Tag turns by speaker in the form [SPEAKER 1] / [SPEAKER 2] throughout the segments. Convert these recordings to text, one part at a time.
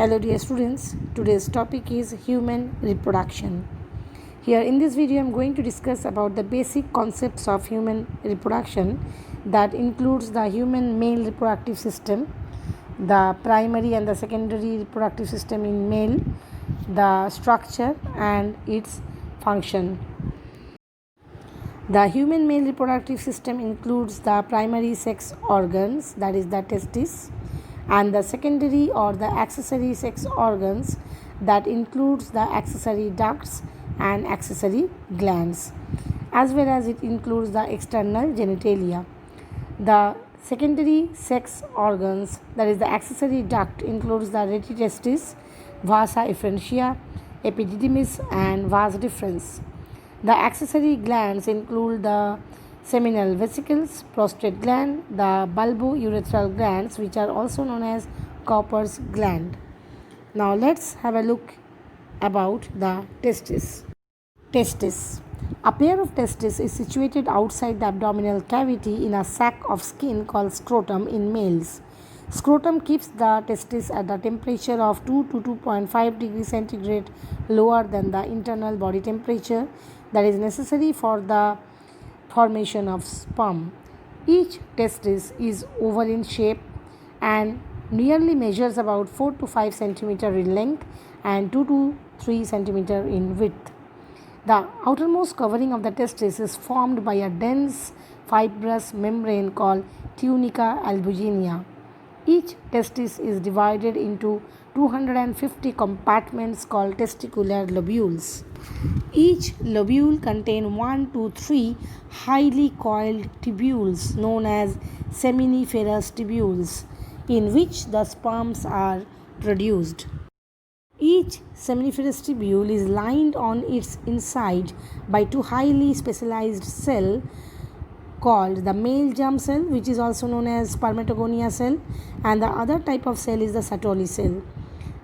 [SPEAKER 1] Hello dear students, today's topic is human reproduction. Here in this video I am going to discuss about the basic concepts of human reproduction that includes the human male reproductive system, the primary and the secondary reproductive system in male, the structure and its function. The human male reproductive system includes the primary sex organs, that is the testis, and the secondary or the accessory sex organs, that includes the accessory ducts and accessory glands, as well as it includes the external genitalia. The secondary sex organs, that is the accessory duct, includes the retitestis, vasa efferentia, epididymis and vas deferens. The accessory glands include the seminal vesicles, prostate gland, the bulbourethral glands, which are also known as Cowper's gland. Now let's have a look about the testis. Testis. A pair of testes is situated outside the abdominal cavity in a sac of skin called scrotum in males. Scrotum keeps the testis at the temperature of 2 to 2.5 degrees centigrade lower than the internal body temperature that is necessary for the formation of sperm. Each testis is oval in shape and nearly measures about 4 to 5 centimeter in length and 2 to 3 centimeter in width. The outermost covering of the testis is formed by a dense fibrous membrane called tunica albuginea. Each testis is divided into 250 compartments called testicular lobules. Each lobule contains 1 to 3 highly coiled tubules known as seminiferous tubules, in which the sperms are produced. Each seminiferous tubule is lined on its inside by two highly specialized cells called the male germ cell, which is also known as spermatogonia cell, and the other type of cell is the Sertoli cell.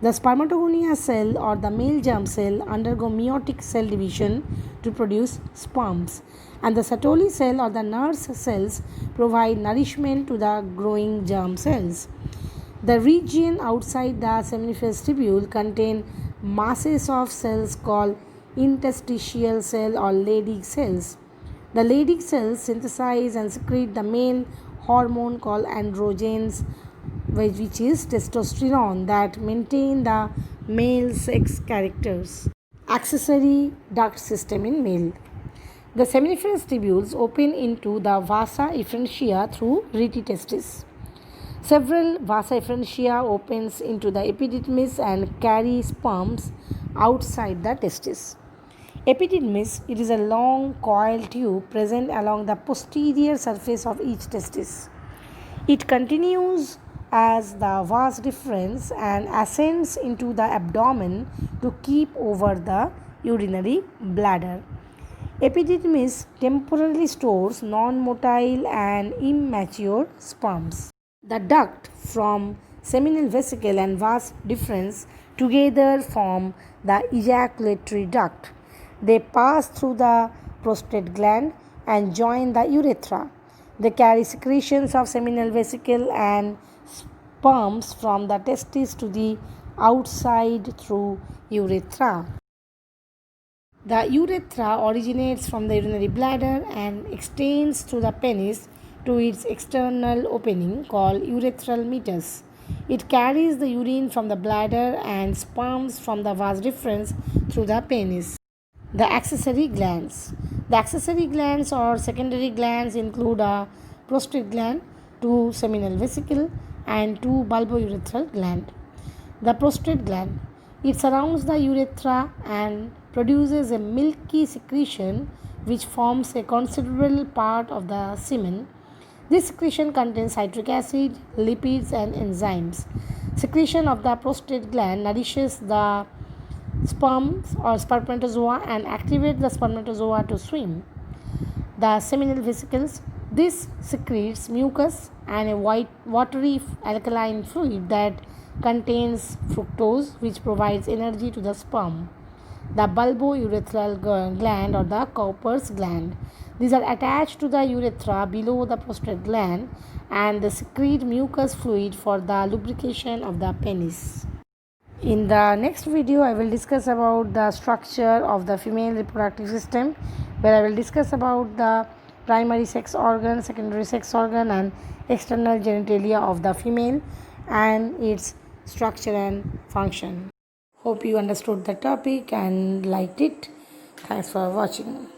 [SPEAKER 1] The spermatogonia cell or the male germ cell undergo meiotic cell division to produce sperms, and the Sertoli cell or the nurse cells provide nourishment to the growing germ cells. The region outside the seminiferous tubule contain masses of cells called interstitial cell or Leydig cells. The Leydig cells synthesize and secrete the male hormone called androgens, which is testosterone, that maintain the male sex characters. Accessory duct system in male. The seminiferous tubules open into the vasa efferentia through retitestis. Several vasa efferentia opens into the epididymis and carry sperms outside the testis. Epididymis, it is a long coiled tube present along the posterior surface of each testis. It continues as the vas deferens and ascends into the abdomen to keep over the urinary bladder. Epididymis temporarily stores non-motile and immature sperms. The duct from seminal vesicle and vas deferens together form the ejaculatory duct. They pass through the prostate gland and join the urethra. They carry secretions of seminal vesicle and sperms from the testis to the outside through urethra. The urethra originates from the urinary bladder and extends through the penis to its external opening called urethral meatus. It carries the urine from the bladder and sperms from the vas deferens through the penis. The accessory glands. The accessory glands or secondary glands include a prostate gland, two seminal vesicle, and two bulbourethral gland. The prostate gland, it surrounds the urethra and produces a milky secretion which forms a considerable part of the semen. This secretion contains citric acid, lipids, and enzymes. Secretion of the prostate gland nourishes the sperms or spermatozoa and activate the spermatozoa to swim. The seminal vesicles, this secretes mucus and a watery alkaline fluid that contains fructose, which provides energy to the sperm. The bulbourethral gland or the Cowper's gland, these are attached to the urethra below the prostate gland and they secrete mucus fluid for the lubrication of the penis. In the next video, I will discuss about the structure of the female reproductive system, where I will discuss about the primary sex organ, secondary sex organ, and external genitalia of the female and its structure and function. Hope you understood the topic and liked it. Thanks for watching.